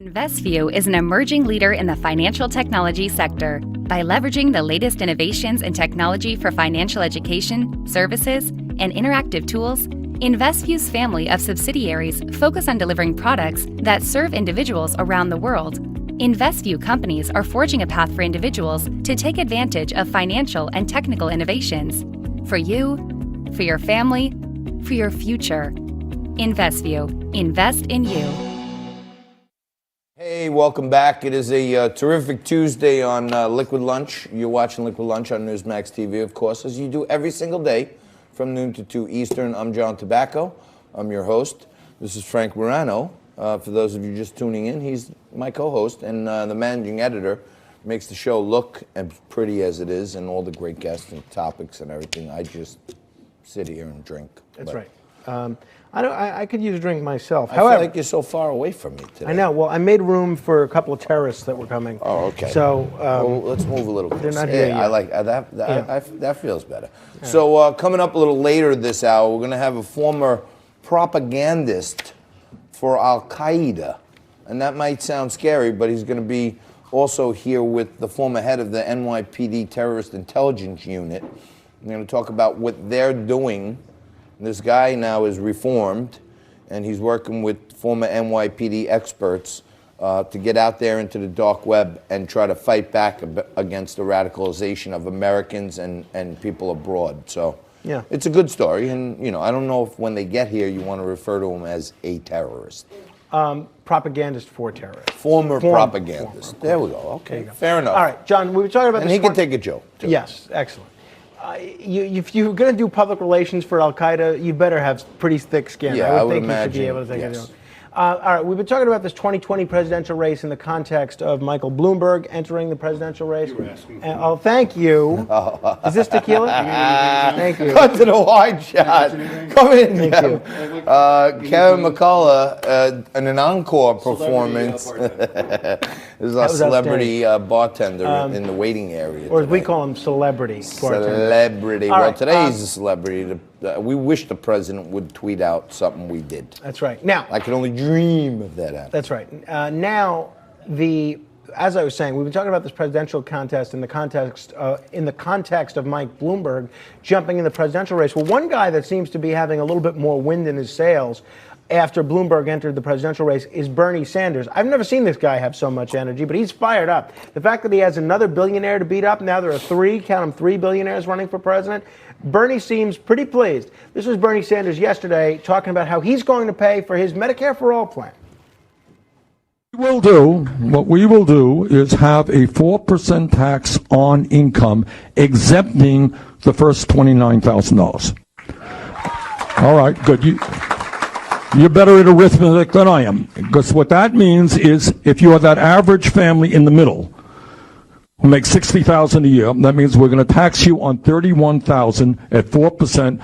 InvestView is an emerging leader in the financial technology sector. By leveraging the latest innovations in technology for financial education, services, and interactive tools, InvestView's family of subsidiaries focus on delivering products that serve individuals around the world. InvestView companies are forging a path for individuals to take advantage of financial and technical innovations. For you, for your family, for your future. InvestView. Invest in you. Hey, welcome back. It is a terrific Tuesday on Liquid Lunch. You're watching Liquid Lunch on Newsmax TV, of course, as you do every single day from noon to 2 Eastern. I'm John Tabacco. I'm your host. This is Frank Morano. For those of you just tuning in, he's my co-host and the managing editor. Makes the show look as pretty as it is and all the great guests and topics and everything. I just sit here and drink. That's right. I could use a drink myself. I feel like you're so far away from me today. I know. Well, I made room for a couple of terrorists that were coming. Oh, okay. So well, let's move a little closer. They're not here yet. I like that. That feels better. Yeah. So coming up a little later this hour, we're going to have a former propagandist for Al Qaeda, and that might sound scary, but he's going to be also here with the former head of the NYPD Terrorist Intelligence Unit. We're going to talk about what they're doing. This guy now is reformed, and he's working with former NYPD experts to get out there into the dark web and try to fight back against the radicalization of Americans and people abroad. So yeah, it's a good story, and I don't know if when they get here you want to refer to him as a terrorist. Propagandist for terrorists. Former propagandist. There we go. Okay, fair enough. All right, John, we were talking about and this. And he can take a joke, too. Yes, excellent. If you're going to do public relations for Al Qaeda, you better have pretty thick skin. Yeah, I would think imagine, you should be able to take yes. it. All right, we've been talking about this 2020 presidential race in the context of Michael Bloomberg entering the presidential race. You were asking. Oh, thank you. Is this tequila? Thank you. Cut to the wide shot. Come in, Thank Kevin. you. Kevin McCullough, in an encore performance. This is our celebrity bartender in the waiting area. Or as we call him, celebrity bartender. Celebrity. All Well, right, today he's a celebrity. We wish the president would tweet out something we did. That's right. Now, I can only dream of that happening. That's right. As I was saying, we've been talking about this presidential contest in the context of Mike Bloomberg jumping in the presidential race. Well, one guy that seems to be having a little bit more wind in his sails after Bloomberg entered the presidential race is Bernie Sanders. I've never seen this guy have so much energy, but he's fired up. The fact that he has another billionaire to beat up, now there are three billionaires running for president. Bernie seems pretty pleased. This was Bernie Sanders yesterday talking about how he's going to pay for his Medicare for All plan. What we will do is have a 4% tax on income, exempting the first $29,000. All right, good. You're better at arithmetic than I am, because what that means is if you are that average family in the middle who makes $60,000 a year, that means we're going to tax you on $31,000 at 4%.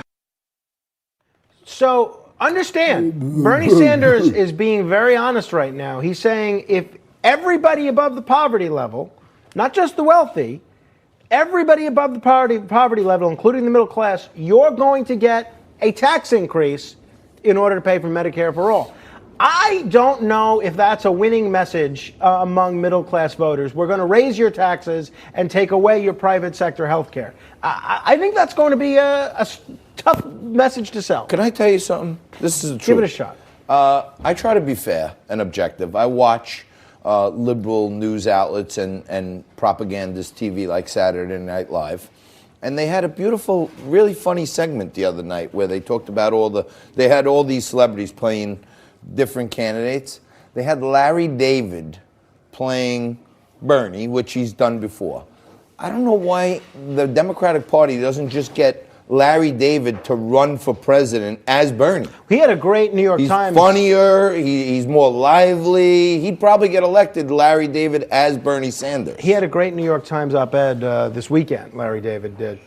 So understand, Bernie Sanders is being very honest right now. He's saying if everybody above the poverty level, not just the wealthy, everybody above the poverty level, including the middle class, you're going to get a tax increase in order to pay for Medicare for all. I don't know if that's a winning message among middle-class voters. We're going to raise your taxes and take away your private sector health care. I think that's going to be a tough message to sell. Can I tell you something? This is the truth. Give it a shot. I try to be fair and objective. I watch liberal news outlets and propagandist TV like Saturday Night Live. And they had a beautiful, really funny segment the other night where they talked about they had all these celebrities playing different candidates. They had Larry David playing Bernie, which he's done before. I don't know why the Democratic Party doesn't just get Larry David to run for president as Bernie. He had a great New York Times. He's funnier, he's more lively. He'd probably get elected, Larry David, as Bernie Sanders. He had a great New York Times op-ed this weekend, Larry David did,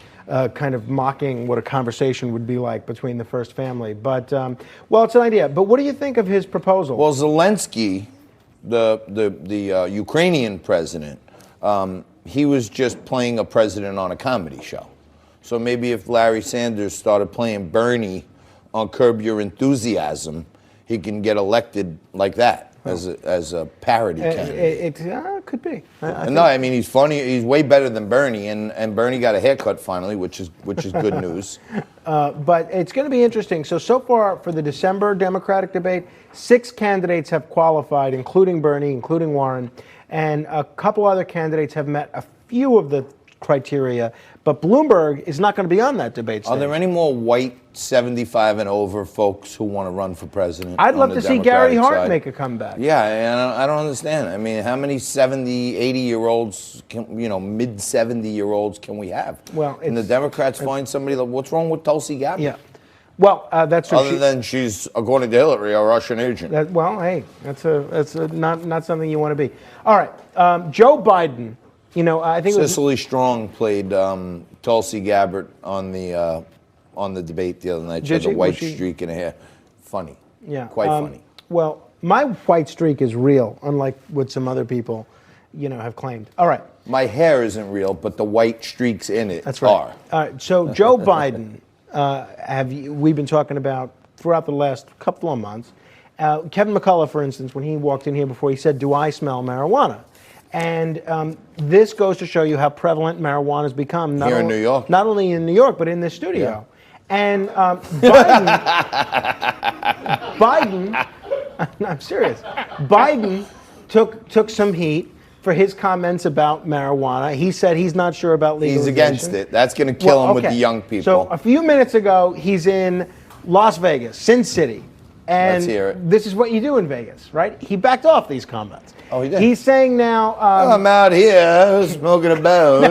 kind of mocking what a conversation would be like between the first family. But, well, it's an idea. But what do you think of his proposal? Well, Zelensky, the Ukrainian president, he was just playing a president on a comedy show. So maybe if Larry Sanders started playing Bernie on Curb Your Enthusiasm, he can get elected like that. as a parody candidate. It could be. No, I mean he's funny. He's way better than Bernie, and Bernie got a haircut finally, which is good news. But it's going to be interesting. So far for the December Democratic debate, 6 candidates have qualified, including Bernie, including Warren, and a couple other candidates have met a few of the criteria. But Bloomberg is not going to be on that debate stage. Are there any more white 75 and over folks who want to run for president? I'd love to see Gary Hart side? make a comeback. Yeah, I don't understand. I mean, how many 70, 80-year-olds, mid 70-year-olds can we have? Well, and the Democrats find somebody like, what's wrong with Tulsi Gabbard? Yeah. Well, that's other than she's, according to Hillary, a Russian agent. Hey, that's not something you want to be. All right, Joe Biden. I think Cicely Strong played Tulsi Gabbard on the debate the other night. She has a white streak in her hair. Funny. Yeah. Quite funny. Well, my white streak is real, unlike what some other people, have claimed. All right. My hair isn't real, but the white streaks in it That's right. are. All right. So Joe Biden, we've been talking about throughout the last couple of months. Kevin McCullough, for instance, when he walked in here before, he said, "Do I smell marijuana?" And this goes to show you how prevalent marijuana has become. Here in New York. Not only in New York, but in this studio. Yeah. And Biden, I'm serious. Biden took some heat for his comments about marijuana. He said he's not sure about legalization. He's against it. That's going to kill him with the young people. So a few minutes ago, he's in Las Vegas, Sin City. And Let's hear it. This is what you do in Vegas, right? He backed off these comments. Oh, he did? He's saying now... I'm out here smoking a bone.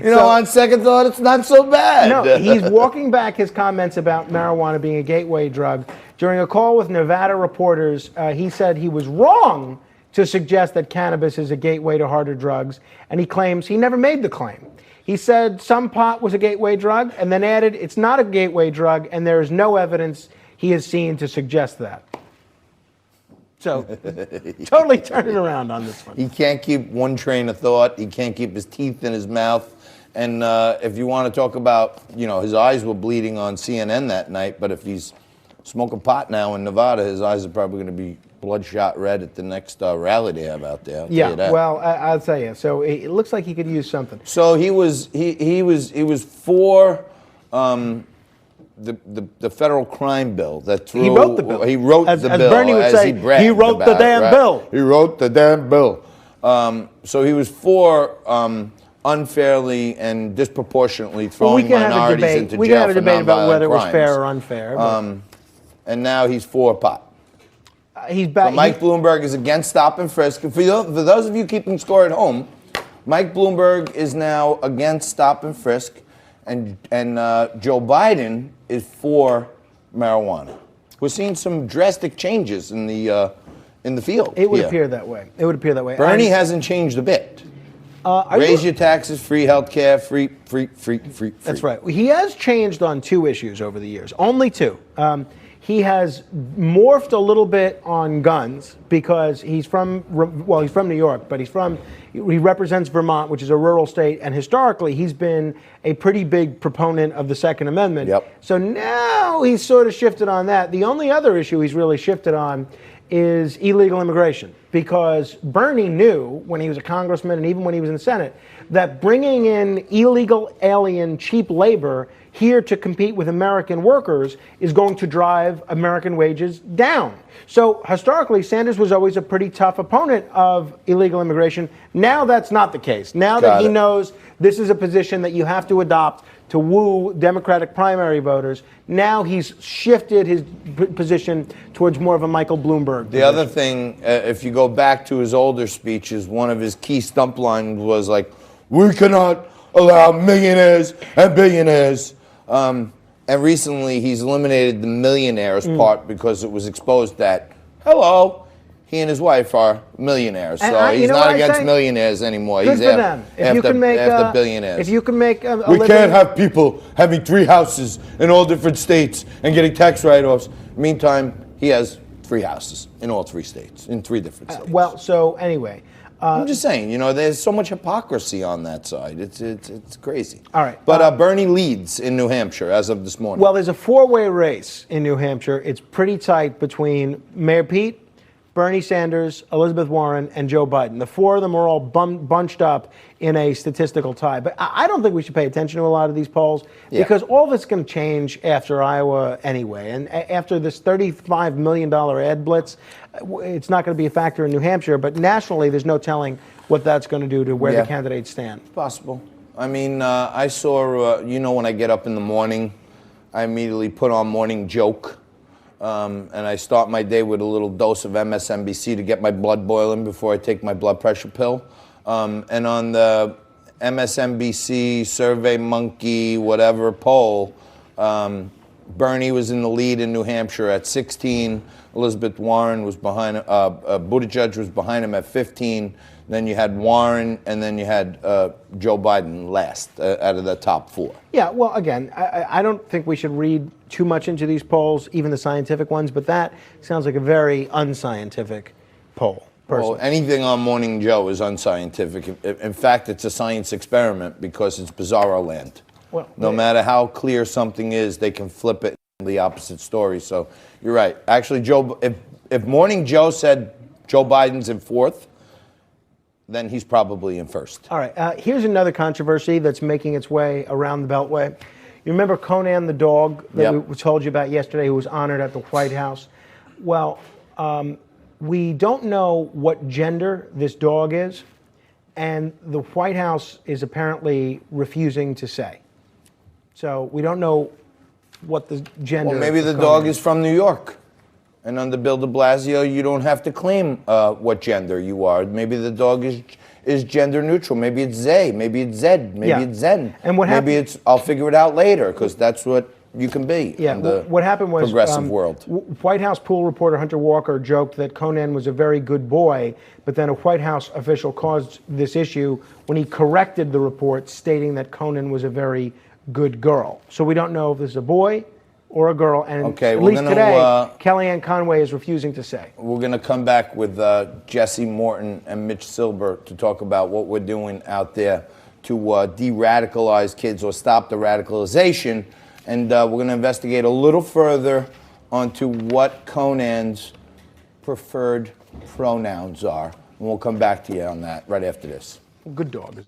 No. On second thought, it's not so bad. No, he's walking back his comments about marijuana being a gateway drug. During a call with Nevada reporters, he said he was wrong to suggest that cannabis is a gateway to harder drugs, and he claims he never made the claim. He said some pot was a gateway drug, and then added it's not a gateway drug, and there is no evidence he has seen to suggest that. So, totally turning around on this one. He can't keep one train of thought. He can't keep his teeth in his mouth. And if you want to talk about, his eyes were bleeding on CNN that night, but if he's smoking pot now in Nevada, his eyes are probably going to be bloodshot red at the next rally they have out there. I'll tell you that. Well, I'll tell you. So it looks like he could use something. So he was for the federal crime bill that threw. He wrote the bill. He wrote as the bill. Bernie would say, he wrote the damn bill. He wrote the damn bill. So he was for unfairly and disproportionately throwing minorities into jail. We can have a debate about whether it was crimes. fair or unfair. And now he's for pot. He's back. So Mike Bloomberg is against stop and frisk. For those of you keeping score at home, Mike Bloomberg is now against stop and frisk, and Joe Biden is for marijuana. We're seeing some drastic changes in the field. It would appear that way. Bernie hasn't changed a bit. Raise your taxes, free health care, free. That's right. He has changed on 2 issues over the years. Only 2. He has morphed a little bit on guns because he's from New York, but he represents Vermont, which is a rural state, and historically he's been a pretty big proponent of the Second Amendment. Yep. So now he's sort of shifted on that. The only other issue he's really shifted on is illegal immigration, because Bernie knew when he was a congressman and even when he was in the Senate that bringing in illegal alien cheap labor here to compete with American workers is going to drive American wages down. So historically, Sanders was always a pretty tough opponent of illegal immigration. Now that's not the case. Now that he knows this is a position that you have to adopt to woo Democratic primary voters, now he's shifted his position towards more of a Michael Bloomberg position. The other thing, if you go back to his older speeches, one of his key stump lines was like, "We cannot allow millionaires and billionaires." And recently he's eliminated the millionaires part because it was exposed that, he and his wife are millionaires. So he's not against millionaires anymore. Good He's for them. after billionaires. If you can make a We living, can't have people having 3 houses in all different states and getting tax write-offs. Meantime, he has 3 houses in all 3 states, in 3 different states. Well, so anyway. I'm just saying, there's so much hypocrisy on that side. It's crazy. All right. But Bernie leads in New Hampshire as of this morning. Well, there's a 4-way race in New Hampshire. It's pretty tight between Mayor Pete, Bernie Sanders, Elizabeth Warren, and Joe Biden. The four of them are all bunched up in a statistical tie. But I don't think we should pay attention to a lot of these polls because all of it's going to change after Iowa anyway. And after this $35 million ad blitz, it's not going to be a factor in New Hampshire. But nationally, there's no telling what that's going to do to where the candidates stand. Possible. I mean, I saw, when I get up in the morning, I immediately put on Morning Joke. And I start my day with a little dose of MSNBC to get my blood boiling before I take my blood pressure pill. And on the MSNBC Survey Monkey whatever poll, Bernie was in the lead in New Hampshire at 16. Elizabeth Warren was behind. Buttigieg was behind him at 15. Then you had Warren, and then you had Joe Biden last out of the top four. Yeah, well, again, I don't think we should read too much into these polls, even the scientific ones, but that sounds like a very unscientific poll. Personally. Well, anything on Morning Joe is unscientific. In fact, it's a science experiment because it's bizarro land. Well, no matter how clear something is, they can flip it in the opposite story. So you're right. Actually, if Morning Joe said Joe Biden's in fourth, then he's probably in first. All right. Here's another controversy that's making its way around the Beltway. You remember Conan the dog that we told you about yesterday, who was honored at the White House? Well, we don't know what gender this dog is, and the White House is apparently refusing to say. So we don't know what the gender. Well, maybe the dog is from New York. And under Bill de Blasio, you don't have to claim what gender you are. Maybe the dog is gender neutral. Maybe it's they. Maybe it's Zed. Maybe it's Zen. And what maybe it's I'll figure it out later because that's what you can be. Yeah. In the what happened was progressive world. White House pool reporter Hunter Walker joked that Conan was a very good boy, but then a White House official caused this issue when he corrected the report, stating that Conan was a very good girl. So we don't know if this is a boy or a girl, and at least today, Kellyanne Conway is refusing to say. We're going to come back with Jesse Morton and Mitch Silber to talk about what we're doing out there to de-radicalize kids or stop the radicalization, and we're going to investigate a little further onto what Conan's preferred pronouns are, and we'll come back to you on that right after this. Good dog.